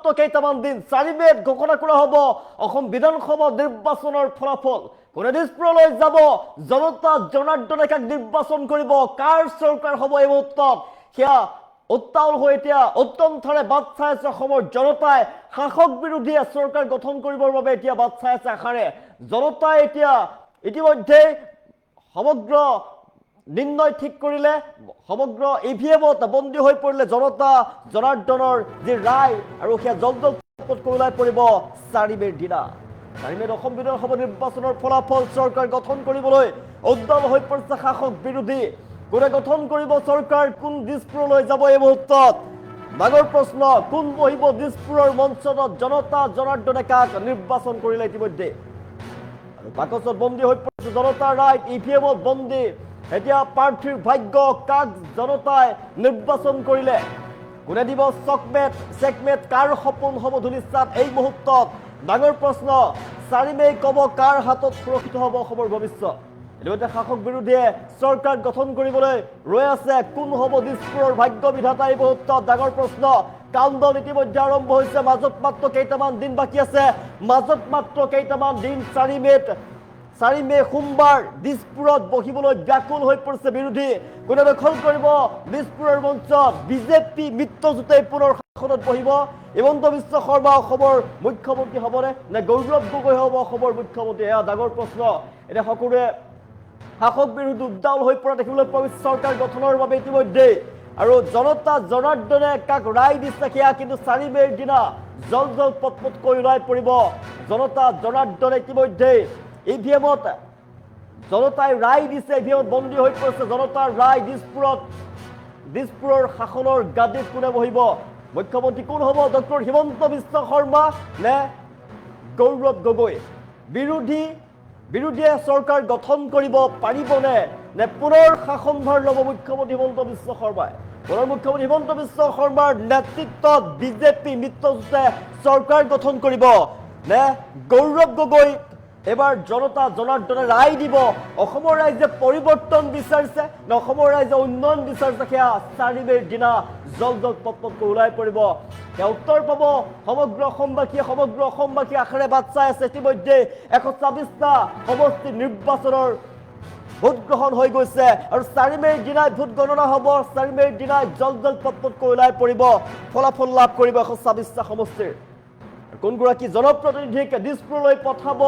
মাত্ৰ কেইটামান দিন 4 মে'ত ঘোষণা কৰা হ'ব অসম বিধানসভা নিৰ্বাচনৰ ফলাফল কোনে দিছপুৰলৈ যাব জনতা জনাৰ্দনে কাক নিৰ্বাচন কৰিব কাৰ চৰকাৰ হ'ব এই মুহূৰ্তত সেয়া উত্তাল হৈ এতিয়া উত্তমথাৰে বাট চাই আছে অসমৰ জনতাই শাসক বিৰোধী চৰকাৰ গঠন কৰিবৰ বাবে এতিয়া বাট চাই আছে আশাৰে জনতাই এতিয়া ইতিমধ্যে সমগ্ৰ নিৰ্ণয় ঠিক কৰিলে সমগ্ৰ ইভিএমত বন্দী হৈ পৰিলে জনতা জনাৰ্দনৰ যি ৰায় আৰু সেয়া জলজল ওলাই পৰিব 4 মে'ৰ দিনা 4 মে'ত অসম বিধানসভা নিৰ্বাচনৰ ফলাফল চৰকাৰ গঠন কৰিবলৈ উদ্যম হৈ পৰিছে শাসক বিৰোধী কোনে গঠন কৰিব চৰকাৰ কোন দিছপুৰলৈ যাব এই মুহূৰ্তত ডাঙৰ প্ৰশ্ন কোন বহিব দিছপুৰৰ মঞ্চত জনতা জনাৰ্দনে কাক নিৰ্বাচন কৰিলে ইতিমধ্যে আৰু বাকচত বন্দী হৈ পৰিছে জনতাৰ ৰায় ইভিএমত বন্দী এতিয়া প্ৰাৰ্থীৰ ভাগ্য কাক জনতাই নিৰ্বাচন কৰিলে কোনে দিব চেকমেট কাৰ সপোন হ'ব ধুলিচাত এই মুহূৰ্তত ডাঙৰ প্ৰশ্ন 4 মে' কব কাৰ হাতত সুৰক্ষিত হ'ব অসমৰ ভৱিষ্যত ইতিমধ্যে শাসক বিৰোধীয়ে চৰকাৰ গঠন কৰিবলৈ ৰৈ আছে কোন হ'ব দিছপুৰৰ ভাগ্য বিধাতা এই মুহূৰ্তত ডাঙৰ প্ৰশ্ন কাউণ্টডাউন ইতিমধ্যে আৰম্ভ হৈছে মাজত মাত্ৰ কেইটামান দিন বাকী আছে মাজত মাত্ৰ কেইটামান দিন 4 মে' সোমবাৰ দিছপুৰত বহিবলৈ ব্যাকুল হৈ পৰিছে বিৰোধী কোনে দখল কৰিব দিছপুৰৰ মঞ্চ বিজেপি মিত্ৰজোঁটে পুনৰ শাসনত বহিব হিমন্ত বিশ্ব শৰ্মা অসমৰ মুখ্যমন্ত্ৰী হ'বনে নে গৌৰৱ গগৈ হ'ব অসমৰ মুখ্যমন্ত্ৰী এয়া ডাঙৰ প্ৰশ্ন এতিয়া সকলোৱে শাসক বিৰোধী উদ্দাল হৈ পৰা দেখিবলৈ পোৱা গৈছে চৰকাৰ গঠনৰ বাবে ইতিমধ্যে আৰু জনতা জনাৰ্দনে কাক ৰায় দিছে সেয়া কিন্তু 4 মে'ৰ দিনা জল পটপটকৈ ওলাই পৰিব জনতা জনাৰ্দনে ইতিমধ্যে ইভিএমত জনতাই ৰায় দিছে ইভিএমত বন্দী হৈ পৰিছে জনতাৰ ৰায় দিছপুৰৰ শাসনৰ গাদীত কোনে বহিব মুখ্যমন্ত্ৰী কোন হ'ব ডক্টৰ হিমন্ত বিশ্ব শৰ্মা নে গৌৰৱ গগৈ বিৰোধীয়ে চৰকাৰ গঠন কৰিব পাৰিবনে নে পুনৰ শাসনভাৰ ল'ব মুখ্যমন্ত্ৰী হিমন্ত বিশ্ব শৰ্মাই পুনৰ মুখ্যমন্ত্ৰী হিমন্ত বিশ্ব শৰ্মাৰ নেতৃত্বত বিজেপি মিত্ৰজোঁটে চৰকাৰ গঠন কৰিব নে গৌৰৱ গগৈ এবাৰ জনতা জনাৰ্দনে ৰায় দিব অসমৰ ৰাইজে পৰিৱৰ্তন বিচাৰিছে নে অসমৰ ৰাইজে উন্নয়ন বিচাৰিছে সেয়া 4 মে'ৰ দিনা জল পটপটকৈ ওলাই পৰিব সেয়া উত্তৰ পাব সমগ্ৰ অসমবাসী আশাৰে বাট চাই আছে ইতিমধ্যে 126টা সমষ্টি নিৰ্বাচনৰ ভোট গ্ৰহণ হৈ গৈছে আৰু 4 মে'ৰ দিনাই ভোট গণনা হ'ব 4 মে'ৰ দিনাই জল পটপটকৈ ওলাই পৰিব ফলাফল লাভ কৰিব 126টা সমষ্টিৰ কোনগৰাকী জনপ্ৰতিনিধিক দিছপুৰলৈ পঠাব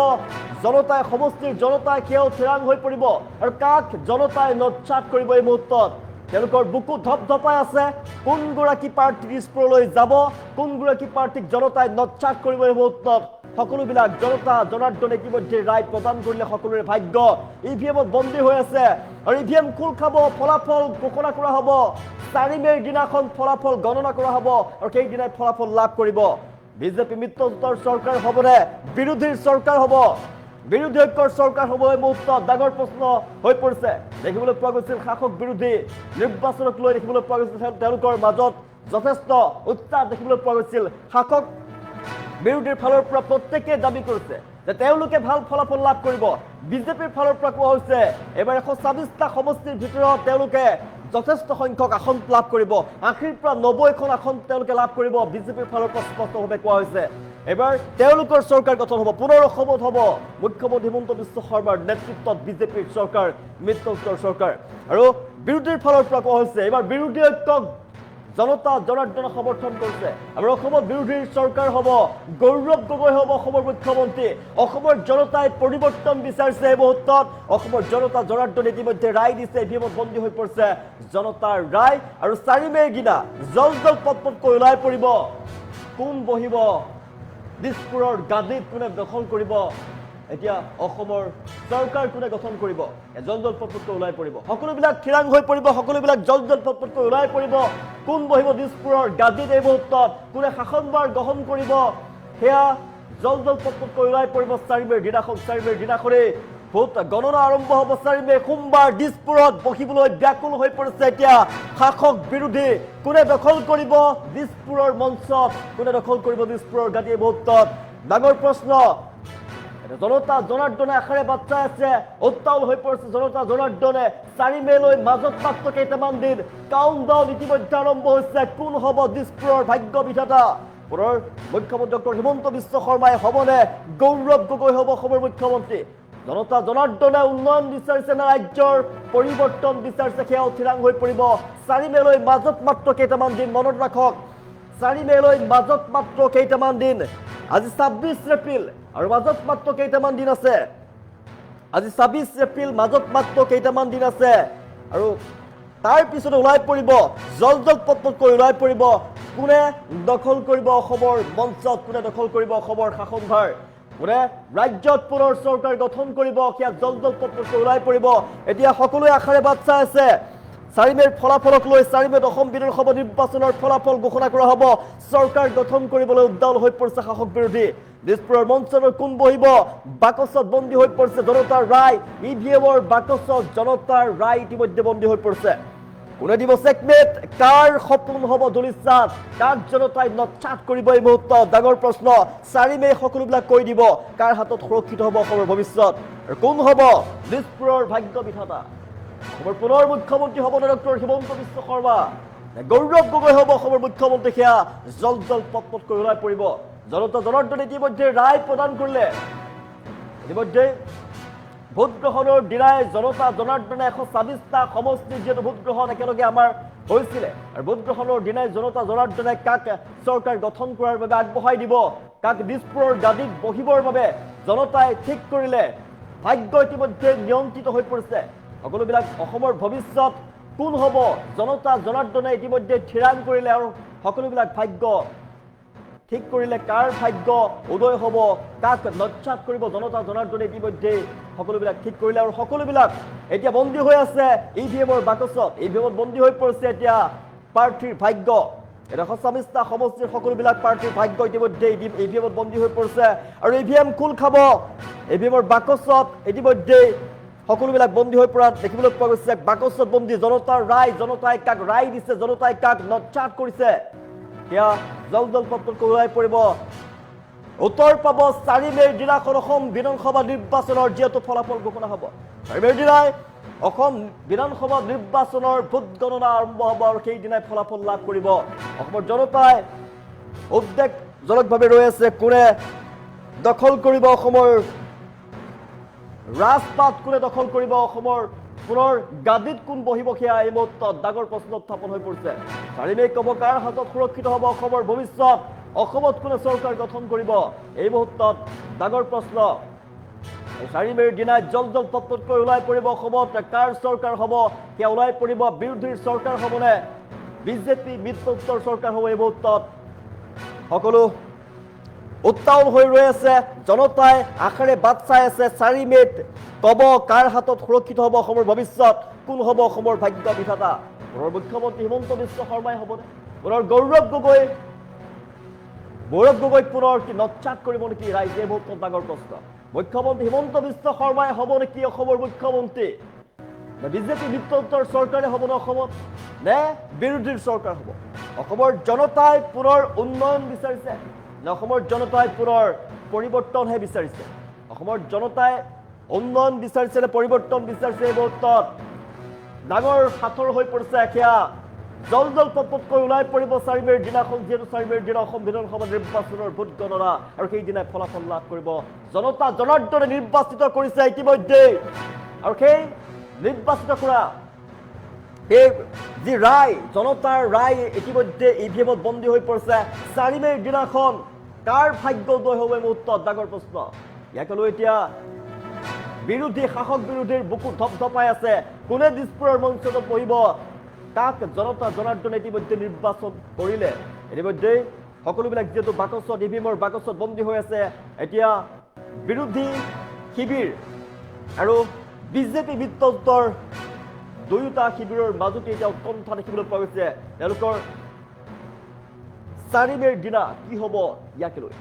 জনতাই সমষ্টিৰ জনতাই সেয়াও থিৰাং হৈ পৰিব আৰু কাক জনতাই নৎসাত কৰিব এই মুহূৰ্তত তেওঁলোকৰ বুকু ধপধপাই আছে কোনগৰাকী প্ৰাৰ্থী দিছপুৰলৈ যাব কোনগৰাকী প্ৰাৰ্থীক জনতাই নৎসাত কৰিব এই মুহূৰ্তত সকলোবিলাক জনতা জনাৰ্দনে ইতিমধ্যে ৰায় প্ৰদান কৰিলে সকলোৰে ভাগ্য ইভিএমত বন্দী হৈ আছে আৰু ইভিএম খোল খাব ফলাফল ঘোষণা কৰা হ'ব 4 মে'ৰ দিনাখন ফলাফল গণনা কৰা হ'ব আৰু সেইদিনাই ফলাফল লাভ কৰিব বিজেপি মিত্ৰজোঁটৰ চৰকাৰ হ'বনে বিৰোধীৰ চৰকাৰ হ'ব বিৰোধী ঐক্যৰ চৰকাৰ হ'ব এই মুহূৰ্তত ডাঙৰ প্ৰশ্ন হৈ পৰিছে দেখিবলৈ পোৱা গৈছিল শাসক বিৰোধী নিৰ্বাচনক লৈ দেখিবলৈ পোৱা গৈছিল তেওঁলোকৰ মাজত যথেষ্ট উত্তাপ দেখিবলৈ পোৱা গৈছিল শাসক বিৰোধীৰ ফালৰ পৰা প্ৰত্যেকে দাবী কৰিছে যে তেওঁলোকে ভাল ফলাফল লাভ কৰিব বিজেপিৰ ফালৰ পৰা কোৱা হৈছে এবাৰ 126টা সমষ্টিৰ ভিতৰত তেওঁলোকে যথেষ্ট সংখ্যক আসন লাভ কৰিব 80ৰ পৰা 90খন আসন তেওঁলোকে লাভ কৰিব বিজেপিৰ ফালৰ পৰা স্পষ্টভাৱে কোৱা হৈছে এবাৰ তেওঁলোকৰ চৰকাৰ গঠন হ'ব পুনৰ অসমত হ'ব মুখ্যমন্ত্ৰী হিমন্ত বিশ্ব শৰ্মাৰ নেতৃত্বত বিজেপিৰ চৰকাৰ মিত্ৰজোঁটৰ চৰকাৰ আৰু বিৰোধীৰ ফালৰ পৰা কোৱা হৈছে এবাৰ বিৰোধী ঐক্যক জনতা জনাৰ্দনে সমৰ্থন কৰিছে আৰু অসমত বিৰোধীৰ চৰকাৰ হ'ব গৌৰৱ গগৈ হ'ব অসমৰ মুখ্যমন্ত্ৰী অসমৰ জনতাই পৰিৱৰ্তন বিচাৰিছে এই মুহূৰ্তত অসমৰ জনতা জনাৰ্দনে ইতিমধ্যে ৰায় দিছে ইভিএমত বন্দী হৈ পৰিছে জনতাৰ ৰায় আৰু 4 মে'ৰ দিনা জল পটপটকৈ ওলাই পৰিব কোন বহিব দিছপুৰৰ গাদীত কোনে দখল কৰিব এতিয়া অসমৰ চৰকাৰ কোনে গঠন কৰিব জল পটপটকৈ ওলাই পৰিব সকলোবিলাক থিৰাং হৈ পৰিব সকলোবিলাক জল পটপটকৈ ওলাই পৰিব কোন বহিব দিছপুৰৰ গাদীত এই মুহূৰ্তত কোনে শাসনভাৰ গ্ৰহণ কৰিব সেয়া জল পটপটকৈ ওলাই পৰিব 4 মে'ৰ দিনাখনেই ভোট গণনা আৰম্ভ হ'ব 4 মে' সোমবাৰ দিছপুৰত বহিবলৈ ব্যাকুল হৈ পৰিছে এতিয়া শাসক বিৰোধী কোনে দখল কৰিব দিছপুৰৰ মঞ্চত কোনে দখল কৰিব দিছপুৰৰ গাদী এই মুহূৰ্তত ডাঙৰ প্ৰশ্ন জনতা জনাৰ্দনে আশাৰে বাট চাই আছে উত্তাল হৈ পৰিছে জনতা জনাৰ্দনে 4 মে'লৈ মাজত মাত্ৰ কেইটামান দিন কাউণ্টডাউন ইতিমধ্যে আৰম্ভ হৈছে কোন হ'ব দিছপুৰৰ ভাগ্য বিধাতা পুনৰ মুখ্যমন্ত্ৰী ডক্টৰ হিমন্ত বিশ্ব শৰ্মাই হ'বনে গৌৰৱ গগৈ হ'ব অসমৰ মুখ্যমন্ত্ৰী জনতা জনাৰ্দনে উন্নয়ন বিচাৰিছে নে ৰাজ্যৰ পৰিৱৰ্তন বিচাৰিছে সেয়াও থিৰাং হৈ পৰিব 4 মেলৈ মাজত মাত্ৰ কেইটামান দিন মনত ৰাখক 4 মেলৈ মাজত মাত্ৰ কেইটামান দিন আজি 26 এপ্ৰিল আৰু মাজত মাত্ৰ কেইটামান দিন আছে আজি 26 এপ্ৰিল মাজত মাত্ৰ কেইটামান দিন আছে আৰু তাৰ পিছত ওলাই পৰিব জল পটকৈ ওলাই পৰিব কোনে দখল কৰিব অসমৰ মঞ্চত কোনে দখল কৰিব অসমৰ শাসনভাৰ কোনে ৰাজ্যত পুনৰ চৰকাৰ গঠন কৰিব সেয়া জল পটকৈ ওলাই পৰিব এতিয়া সকলোৱে আশাৰে বাট চাই আছে 4 মেৰ ফলাফলক লৈ 4 মেত অসম বিধানসভা নিৰ্বাচনৰ ফলাফল ঘোষণা কৰা হ'ব চৰকাৰ গঠন কৰিবলৈ উদ্যম হৈ পৰিছে শাসক বিৰোধী দিছপুৰৰ মঞ্চৰ কোন বহিব বাকচত বন্দী হৈ পৰিছে জনতাৰ ৰায় ইভিএমৰ বাকচত জনতাৰ ৰায় ইতিমধ্যে বন্দী হৈ পৰিছে কোনে দিব চেকমেট কাৰ সপোন হ'ব দলিচাত কাক জনতাই নচাত কৰিব এই মুহূৰ্তত ডাঙৰ প্ৰশ্ন 4 মে সকলোবিলাক কৈ দিব কাৰ হাতত সুৰক্ষিত হ'ব অসমৰ ভৱিষ্যত আৰু কোন হ'ব দিছপুৰৰ ভাগ্য বিধাতা অসমৰ পুনৰ মুখ্যমন্ত্ৰী হ'ব ডক্টৰ হিমন্ত বিশ্ব শৰ্মা গৌৰৱ গগৈ হ'ব অসমৰ মুখ্যমন্ত্ৰী সেয়া জল পটকৈ ওলাই পৰিব জনতা জনাৰ্দনে ইতিমধ্যে ৰায় প্ৰদান কৰিলে ইতিমধ্যে ভোট গ্ৰহণৰ দিনাই জনতা জনাৰ্দনে 126টা সমষ্টিৰ যিহেতু ভোট গ্ৰহণ একেলগে আমাৰ হৈছিলে আৰু ভোট গ্ৰহণৰ দিনাই জনতা জনাৰ্দনে কাক চৰকাৰ গঠন কৰাৰ বাবে আগবঢ়াই দিব কাক দিছপুৰৰ গাদীত বহিবৰ বাবে জনতাই ঠিক কৰিলে ভাগ্য ইতিমধ্যে নিয়ন্ত্ৰিত হৈ পৰিছে সকলোবিলাক অসমৰ ভৱিষ্যত কোন হ'ব জনতা জনাৰ্দনে ইতিমধ্যে থিৰাং কৰিলে আৰু সকলোবিলাক ভাগ্য ঠিক কৰিলে কাৰ ভাগ্য উদয় হ'ব কাক নচ্ছাত কৰিব জনতা জনাৰ্দনে ইতিমধ্যে সকলোবিলাক ঠিক কৰিলে আৰু সকলোবিলাক এতিয়া বন্দী হৈ আছে ইভিএমৰ বাকচত ইভিএমত বন্দী হৈ পৰিছে এতিয়া প্ৰাৰ্থীৰ ভাগ্য এটা 126টা সমষ্টিৰ সকলোবিলাক প্ৰাৰ্থীৰ ভাগ্য ইতিমধ্যে ইভিএমত বন্দী হৈ পৰিছে আৰু ইভিএম খোল খাব ইভিএমৰ বাকচত ইতিমধ্যে সকলোবিলাক বন্দী হৈ পৰা দেখিবলৈ পোৱা গৈছে বাকচত বন্দী জনতাৰ ৰায় জনতাই কাক ৰায় দিছে জনতাই কাক নচ্ছাত কৰিছে সেয়া জল পটকৈ ওলাই পৰিব উত্তৰ পাব 4 মেৰ দিনাখন অসম বিধানসভা নিৰ্বাচনৰ যিহেতু ফলাফল ঘোষণা হ'ব 4 মেৰ দিনাই অসম বিধানসভা নিৰ্বাচনৰ ভোট গণনা আৰম্ভ হ'ব আৰু সেইদিনাই ফলাফল লাভ কৰিব অসমৰ জনতাই উদ্বেগজনকভাৱে ৰৈ আছে কোনে দখল কৰিব অসমৰ ৰাজপাট কোনে দখল কৰিব অসমৰ পুনৰ গাদীত কোন বহিব সেয়া এই মুহূৰ্তত ডাঙৰ প্ৰশ্ন উত্থাপন হৈ পৰিছে 4 মে ক'ব কাৰ হাতত সুৰক্ষিত হ'ব অসমৰ ভৱিষ্যত অসমত কোনে চৰকাৰ গঠন কৰিব এই মুহূৰ্তত ডাঙৰ প্ৰশ্ন 4 মেৰ দিনাই জল পটকৈ ওলাই পৰিব অসমত কাৰ চৰকাৰ হ'ব সেয়া ওলাই পৰিব বিৰোধীৰ চৰকাৰ হ'বনে বিজেপি মিত্ৰজোঁটৰ চৰকাৰ হ'ব এই মুহূৰ্তত সকলো উত্তাল হৈ ৰৈ আছে জনতাই আশাৰে বাট চাই আছে 4 মেত ক'ব কাৰ হাতত সুৰক্ষিত হ'ব অসমৰ ভৱিষ্যত কোন হ'ব অসমৰ ভাগ্য বিধাতা পুনৰ মুখ্যমন্ত্ৰী হিমন্ত বিশ্ব শৰ্মাই হ'বনে পুনৰ গৌৰৱ গগৈক পুনৰ কি নচ্ছাত কৰিব নেকি ৰাইজে মুহূৰ্তত ডাঙৰ প্ৰশ্ন মুখ্যমন্ত্ৰী হিমন্ত বিশ্ব শৰ্মাই হ'ব নেকি অসমৰ মুখ্যমন্ত্ৰী নে বিজেপি মিত্ৰজোঁটৰ চৰকাৰে হ'ব নে অসমত নে বিৰোধীৰ চৰকাৰ হ'ব অসমৰ জনতাই পুনৰ উন্নয়ন বিচাৰিছে নে অসমৰ জনতাই পুনৰ পৰিৱৰ্তনহে বিচাৰিছে অসমৰ জনতাই উন্নয়ন বিচাৰিছে নে পৰিৱৰ্তন বিচাৰিছে এই মুহূৰ্তত ডাঙৰ সাঁথৰ হৈ পৰিছে সেয়া জল পটকৈ ওলাই পৰিব 4 মেৰ দিনাখন যিহেতু 4 মেৰ দিনা অসম বিধানসভা নিৰ্বাচনৰ ভোট গণনা আৰু সেইদিনাই ফলাফল লাভ কৰিব জনতা জনাৰ্দনে নিৰ্বাচিত কৰিছে ইতিমধ্যে আৰু সেই নিৰ্বাচিত কৰা সেই যি ৰায় জনতাৰ ৰায় ইতিমধ্যে ইভিএমত বন্দী হৈ পৰিছে 4 মেৰ দিনাখন কাৰ ভাগ্য উদয় হ'ব এই মুহূৰ্তত ডাঙৰ প্ৰশ্ন ইয়াকে লৈ এতিয়া বিৰোধী শাসক বিৰোধীৰ বুকু ধপধপাই আছে কোনে দিছপুৰৰ মঞ্চত বহিব কাক জনতা জনাৰ্দনে ইতিমধ্যে নিৰ্বাচন কৰিলে ইতিমধ্যে সকলোবিলাক যিহেতু বাকচত ইভিএমৰ বাকচত বন্দী হৈ আছে এতিয়া বিৰোধী শিবিৰ আৰু বিজেপি মিত্ৰজোঁটৰ দুয়োটা শিবিৰৰ মাজতে এতিয়া উৎকণ্ঠা দেখিবলৈ পোৱা গৈছে তেওঁলোকৰ 4 মেৰ দিনা কি হ'ব ইয়াকে লৈ